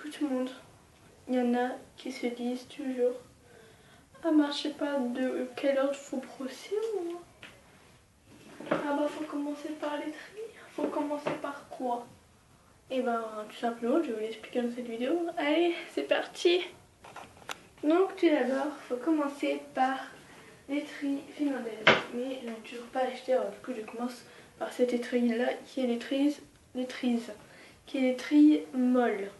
beaucoup de monde. Il y en a qui se disent toujours ah ben je sais pas de quel ordre faut brosser moi. Ah bah faut commencer par les tris. Faut commencer par quoi? Et ben tout simplement je vais vous l'expliquer dans cette vidéo. Allez c'est parti. Donc tout d'abord faut commencer par les tris finlandaises. Mais je n'ai toujours pas acheté, alors du coup je commence par cette étrille là qui est l'étrille qui est l'étrille molle.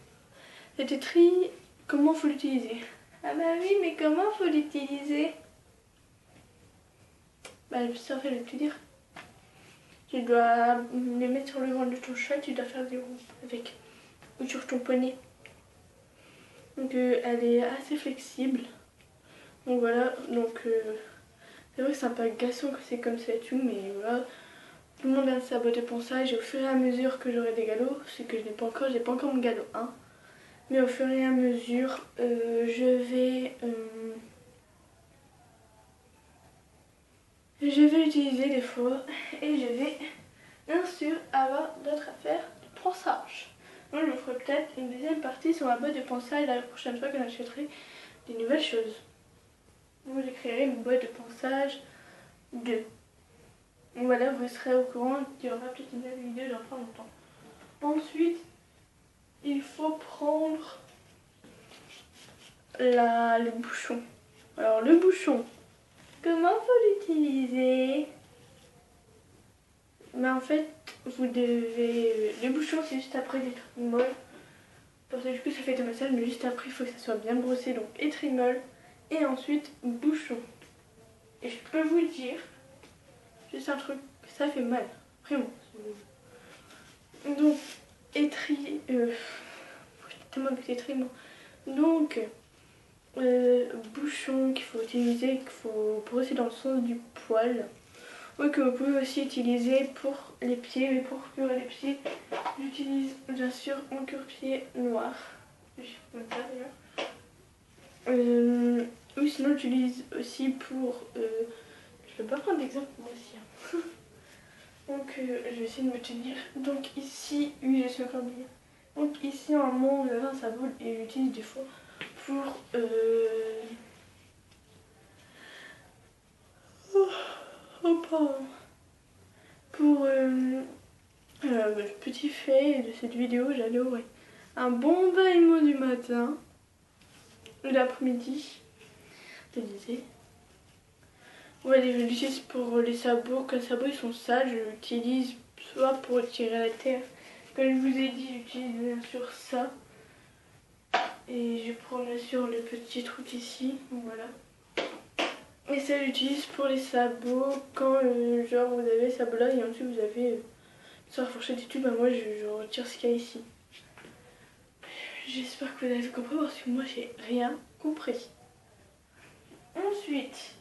Cette étrille, comment faut l'utiliser? Ah bah oui mais comment faut l'utiliser? Bah ça fait le te dire. Tu dois les mettre sur le ventre de ton chat, tu dois faire des roues avec, ou sur ton poney. Donc elle est assez flexible. Donc voilà, donc c'est vrai que c'est un peu agaçant que c'est comme ça et tout, mais voilà. Tout le monde a sa boîte de ponçage et au fur et à mesure que j'aurai des galops, c'est que je n'ai pas encore mon galop 1. Mais au fur et à mesure, je vais l'utiliser des fois et je vais bien sûr avoir d'autres affaires de ponçage. Donc je me ferai peut-être une deuxième partie sur ma boîte de ponçage la prochaine fois que j'achèterai des nouvelles choses. Donc je créerai une boîte de ponçage 2. Donc voilà, vous serez au courant qu'il y aura peut-être une nouvelle vidéo dans pas longtemps. Ensuite, il faut prendre le bouchon. Alors le bouchon, comment faut l'utiliser? Mais en fait, vous devez... Le bouchon, c'est juste après les trimolles. Parce que du coup, ça fait de massage, mais juste après, il faut que ça soit bien brossé. Donc, étrimol et ensuite bouchon. Et je peux vous dire, juste un truc, ça fait mal. Vraiment. Donc, tellement avec l'étriment. Donc, bouchon qu'il faut utiliser, qu'il faut brosser dans le sens du poil. Oui, que vous pouvez aussi utiliser pour les pieds, mais pour curer les pieds, j'utilise bien sûr mon cure-pied noir. Je sais pas d'ailleurs. Ou sinon j'utilise aussi pour... je vais pas prendre d'exemple moi aussi. Hein. Donc je vais essayer de me tenir. Donc ici, oui je suis encore bien. Donc ici en amont, j'avais un sabot et j'utilise des fois pour... Oh pardon. Pour le petit fait de cette vidéo, j'allais un bon bain du matin ou l'après-midi. Je disais. Ouais, je l'utilise pour les sabots. Quand les sabots ils sont sales, je l'utilise soit pour retirer la terre. Comme je vous ai dit, j'utilise bien sûr ça. Et je prends bien sûr le petit truc ici. Donc voilà. Et ça j'utilise pour les sabots quand genre vous avez les sabots là et ensuite vous avez sur la fourchette et tout, bah moi je retire ce qu'il y a ici. J'espère que vous avez compris parce que moi j'ai rien compris. Ensuite,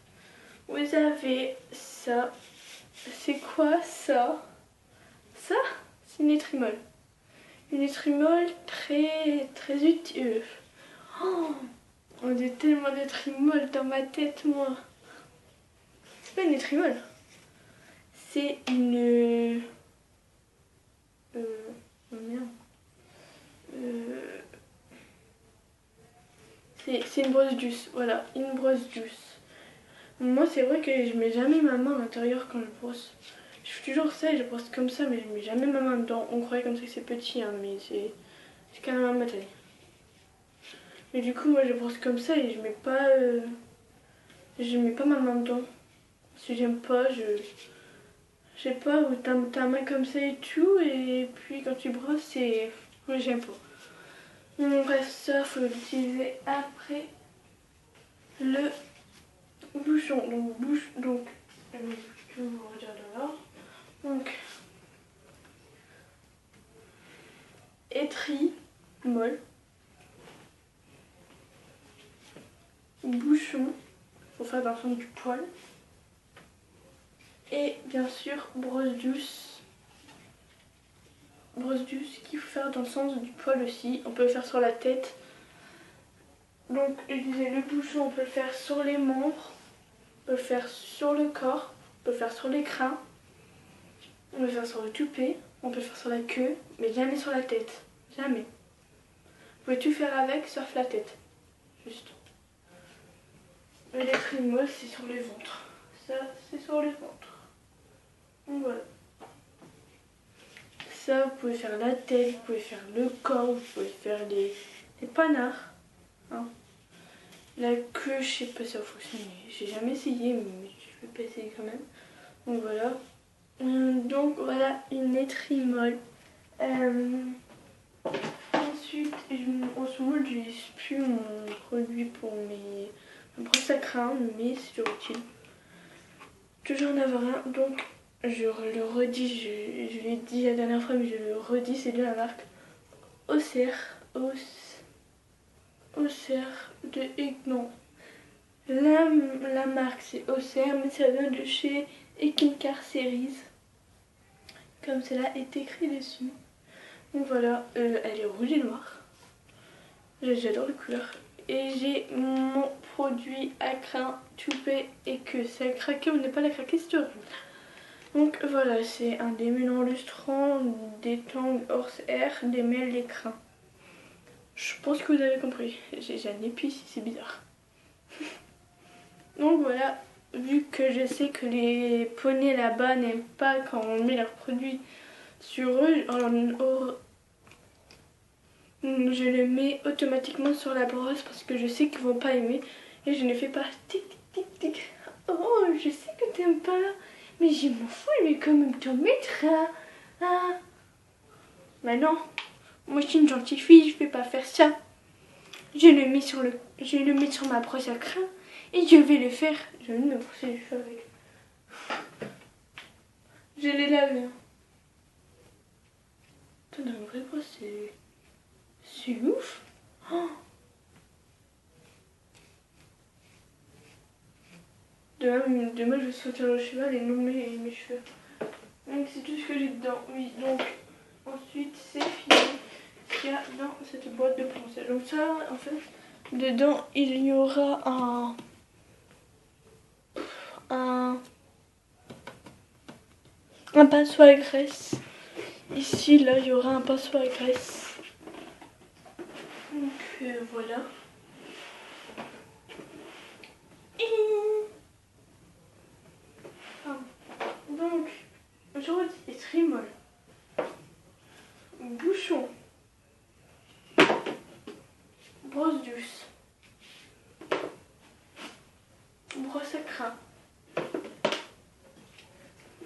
vous avez ça. C'est quoi ça? Ça, c'est une étrimole. Une étrimole très utile. Oh, on dit tellement d'étrimole dans ma tête moi. C'est pas une étrimole. C'est une... Oh merde. C'est une brosse douce, voilà, une brosse douce. Moi c'est vrai que je mets jamais ma main à l'intérieur quand je brosse. Je fais toujours ça et je brosse comme ça mais je mets jamais ma main dedans. On croyait comme ça que c'est petit hein, mais c'est quand même à ma taille. Mais du coup moi je brosse comme ça et je mets pas ma main dedans. Parce que j'aime pas, je sais pas, où t'as ta main comme ça et tout et puis quand tu brosses c'est... Moi j'aime pas. Bref, ça faut l'utiliser après le bouchon. Donc, je vais vous redire d'abord. Donc, étrie molle, bouchon, pour faire dans le sens du poil, et bien sûr brosse douce. Brosse douce qu'il faut faire dans le sens du poil aussi. On peut le faire sur la tête. Donc, je disais le bouchon, on peut le faire sur les membres, on peut le faire sur le corps, on peut le faire sur les crins, on peut le faire sur le toupet, on peut le faire sur la queue, mais jamais sur la tête. Jamais. pouvez tout faire avec sauf la tête. Juste. Et les trémols, c'est sur les ventres. Ça, c'est sur les ventres. Donc voilà. Ça, vous pouvez faire la tête, vous pouvez faire le corps, vous pouvez faire les panards. Hein. La queue, je sais pas si ça va fonctionner. J'ai jamais essayé, mais je vais pas essayer quand même. Donc voilà. Donc voilà une étrimole. Ensuite, en ce moment, je n'utilise plus mon produit pour mes brosses à crâne, mais c'est toujours utile. Toujours en avoir un, donc je le redis, je l'ai dit la dernière fois, mais je le redis, c'est de la marque Auxerre de non. La marque c'est Auxerre, mais ça vient de chez Skincare Series. Comme cela est écrit dessus. Donc voilà, elle est rouge et noire. J'adore les couleurs. Et j'ai mon produit à crin, toupet et que c'est à craquer ou n'est pas à craquer, c'est horrible. Donc voilà, c'est un démêlant lustrant, des tongs hors air, des mêles, des crins. Je pense que vous avez compris. J'ai un épi ici, c'est bizarre. Donc voilà, vu que je sais que les poneys là-bas n'aiment pas quand on met leurs produits sur eux, je le mets automatiquement sur la brosse parce que je sais qu'ils vont pas aimer. Et je ne fais pas tic tic tic. Oh, je sais que t'aimes pas, mais je m'en fous, je vais quand même t'en mettre. Ah. Bah non, moi je suis une gentille fille, je vais pas faire ça. Je le mets sur ma brosse à crin et je vais le faire. Je vais me brosser les cheveux avec. Je l'ai lavé. Putain, dans une vraie brosse, c'est ouf. Oh. Demain, je vais sortir le cheval et non mes cheveux. Donc c'est tout ce que j'ai dedans. Oui, donc ensuite c'est fini. Ce qu'il y a dans cette boîte de pensée. Donc ça, en fait, dedans il y aura un pinceau à graisse. Ici, là, il y aura un pinceau à graisse. Donc voilà. Donc, je redis, étrimole, bouchon, brosse douce, brosse à crin,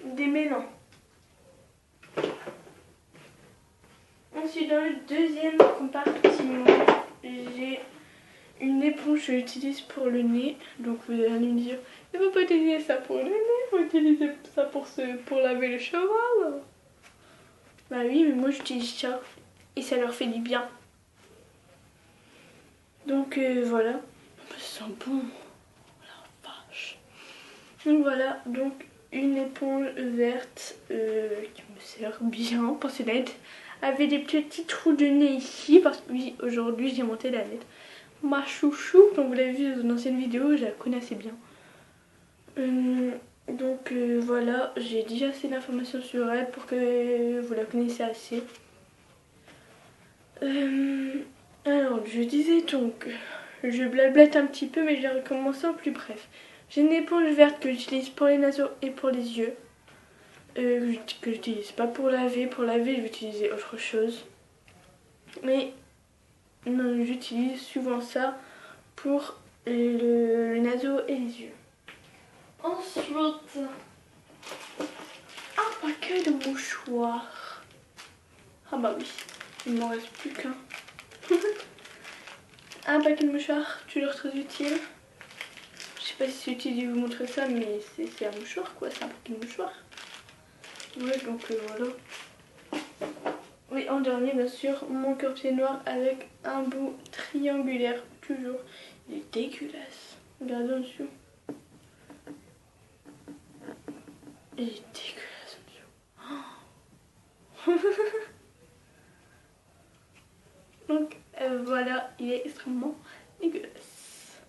démêlant. Ensuite, dans le deuxième compartiment, j'ai une éponge que j'utilise pour le nez. Donc vous allez me dire, il ne faut pas utiliser ça pour le nez, il faut utiliser ça pour laver le cheval. Bah oui, mais moi j'utilise ça et ça leur fait du bien. Donc voilà, ça sent bon, la vache. Donc voilà, donc une éponge verte qui me sert bien, porcelaine, avec des petits trous de nez ici, parce que oui, aujourd'hui j'ai monté la lettre. Ma chouchou, comme vous l'avez vu dans une ancienne vidéo, je la connais assez bien. Donc voilà, j'ai déjà assez d'informations sur elle pour que vous la connaissiez assez. Alors, je disais donc, je blablate un petit peu, mais je vais recommencer en plus bref. J'ai une éponge verte que j'utilise pour les naseaux et pour les yeux. Que j'utilise pas pour laver. Pour laver, je vais utiliser autre chose. Mais non, j'utilise souvent ça pour le naseau et les yeux. Ensuite, un paquet de mouchoirs. Ah bah oui, il m'en reste plus qu'un. Un paquet de mouchoirs, toujours très utile. Je sais pas si c'est utile de vous montrer ça, mais c'est un mouchoir quoi, c'est un paquet de mouchoirs. Ouais, donc voilà. Oui, en dernier, bien sûr, mon corset noir avec un bout triangulaire, toujours. Il est dégueulasse. Regardez en dessous. Il est dégueulasse en dessous. Oh. Donc voilà, il est extrêmement dégueulasse.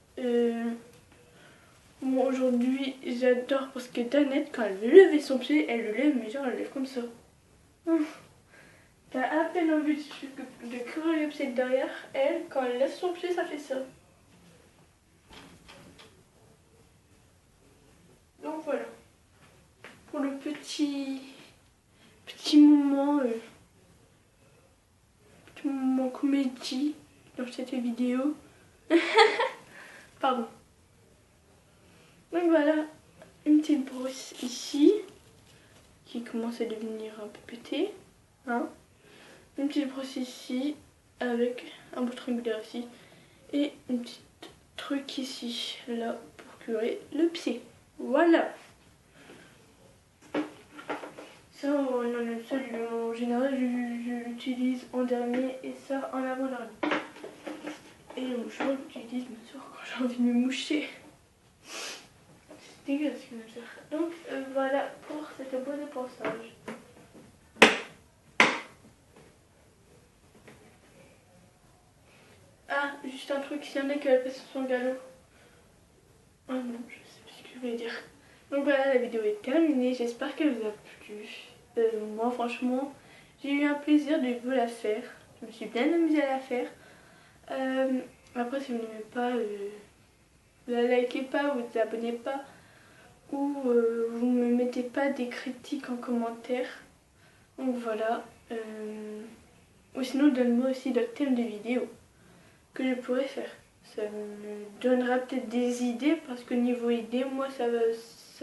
Moi aujourd'hui, j'adore parce que Danette, quand elle veut lever son pied, elle le lève, mais genre elle lève comme ça. T'as à peine envie de creuser le pied derrière. Elle, quand elle laisse son pied, ça fait ça. Donc voilà. Pour le petit moment, comédie dans cette vidéo. Pardon. Donc voilà, une petite brosse ici qui commence à devenir un peu pétée. Hein, une petite brosse ici avec un bout triangulaire ici. Et une petite truc ici, là, pour curer le pied. Voilà. Ça, en général, je l'utilise en dernier et ça en avant-dernier. Et le mouchoir, j'utilise bien sûr quand j'ai envie de me moucher. C'est dégueulasse ce que je veux faire. Donc voilà pour cette boîte de ponçage. Ah, juste un truc, s'il y en a qui a passé son galop. Oh non, je sais plus ce que je voulais dire. Donc voilà, la vidéo est terminée, j'espère qu'elle vous a plu. Moi franchement, j'ai eu un plaisir de vous la faire. Je me suis bien amusée à la faire. Après si vous n'aimez pas, vous la likez pas, vous abonnez pas. Ou vous me mettez pas des critiques en commentaire. Donc voilà. Ou sinon donne-moi aussi d'autres thèmes de vidéos que je pourrais faire. Ça me donnera peut-être des idées parce que niveau idées, moi ça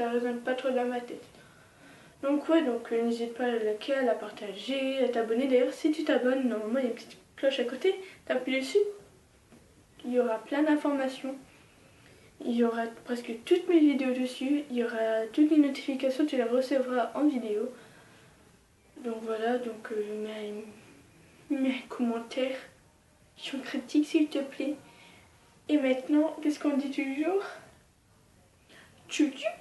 résonne pas trop dans ma tête. Donc ouais, donc n'hésite pas à la liker, à la partager, à t'abonner. D'ailleurs si tu t'abonnes, normalement il y a une petite cloche à côté, t'appuies dessus. Il y aura plein d'informations. Il y aura presque toutes mes vidéos dessus, il y aura toutes les notifications, tu les recevras en vidéo. Donc voilà, donc mes commentaires, je critique s'il te plaît. Et maintenant, qu'est-ce qu'on dit toujours? Tchou tchou.